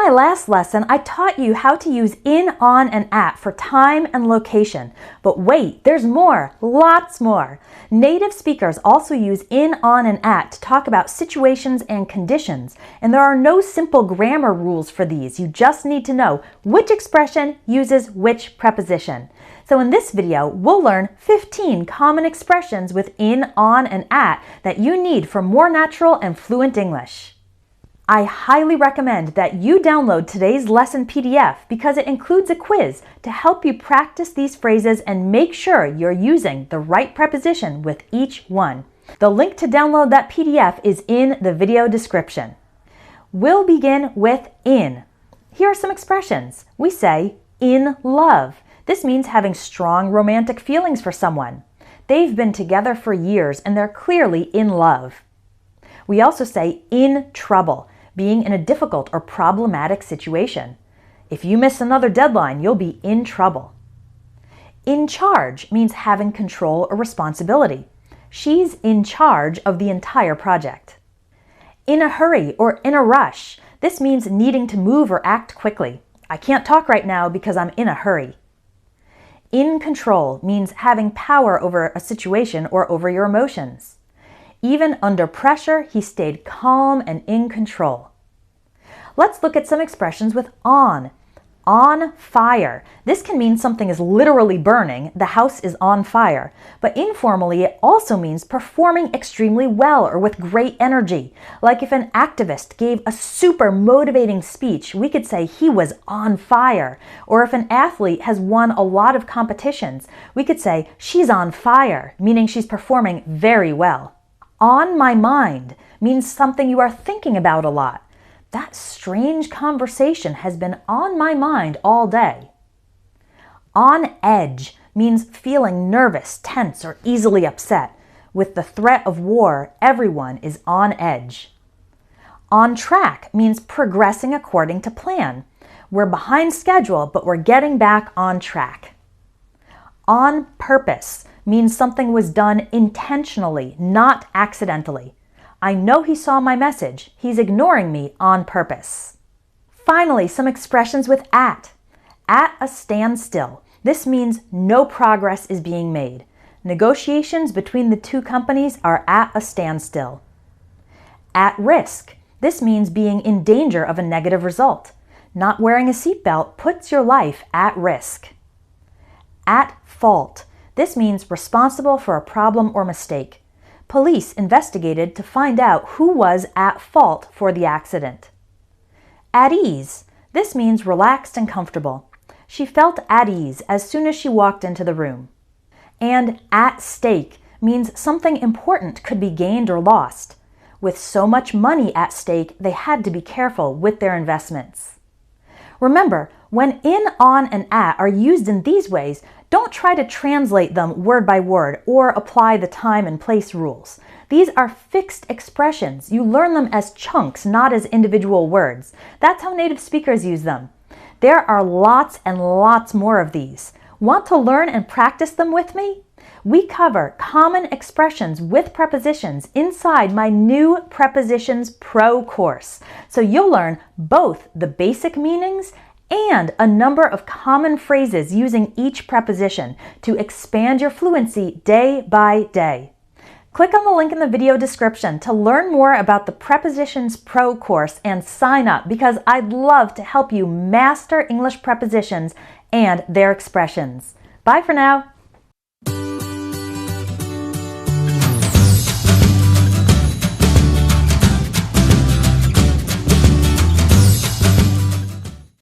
my last lesson, I taught you how to use in, on, and at for time and location. But wait, there's more, lots more. Native speakers also use in, on, and at to talk about situations and conditions, and there are no simple grammar rules for these. You just need to know which expression uses which preposition. So in this video, we'll learn 15 common expressions with in, on, and at that you need for more natural and fluent English. I highly recommend that you download today's lesson PDF because it includes a quiz to help you practice these phrases and make sure you're using the right preposition with each one. The link to download that PDF is in the video description. We'll begin with in. Here are some expressions. We say in love. This means having strong romantic feelings for someone. They've been together for years and they're clearly in love. We also say in trouble, being in a difficult or problematic situation. If you miss another deadline, you'll be in trouble. In charge means having control or responsibility. She's in charge of the entire project. In a hurry or in a rush. This means needing to move or act quickly. I can't talk right now because I'm in a hurry. In control means having power over a situation or over your emotions. Even under pressure, he stayed calm and in control. Let's look at some expressions with on. On fire. This can mean something is literally burning, the house is on fire. But informally, it also means performing extremely well or with great energy. Like if an activist gave a super motivating speech, we could say he was on fire. Or if an athlete has won a lot of competitions, we could say she's on fire, meaning she's performing very well. On my mind means something you are thinking about a lot. That strange conversation has been on my mind all day. On edge means feeling nervous, tense, or easily upset. With the threat of war, everyone is on edge. On track means progressing according to plan. We're behind schedule, but we're getting back on track. On purpose means something was done intentionally, not accidentally. I know he saw my message. He's ignoring me on purpose. Finally, some expressions with at. At a standstill. This means no progress is being made. Negotiations between the two companies are at a standstill. At risk. This means being in danger of a negative result. Not wearing a seatbelt puts your life at risk. At fault. This means responsible for a problem or mistake. Police investigated to find out who was at fault for the accident. At ease. This means relaxed and comfortable. She felt at ease as soon as she walked into the room. And at stake means something important could be gained or lost. With so much money at stake, they had to be careful with their investments. Remember, when in, on, and at are used in these ways, don't try to translate them word by word or apply the time and place rules. These are fixed expressions. You learn them as chunks, not as individual words. That's how native speakers use them. There are lots and lots more of these. Want to learn and practice them with me? We cover common expressions with prepositions inside my new Prepositions Pro course. So you'll learn both the basic meanings and a number of common phrases using each preposition to expand your fluency day by day. Click on the link in the video description to learn more about the Prepositions Pro course and sign up because I'd love to help you master English prepositions and their expressions. Bye for now.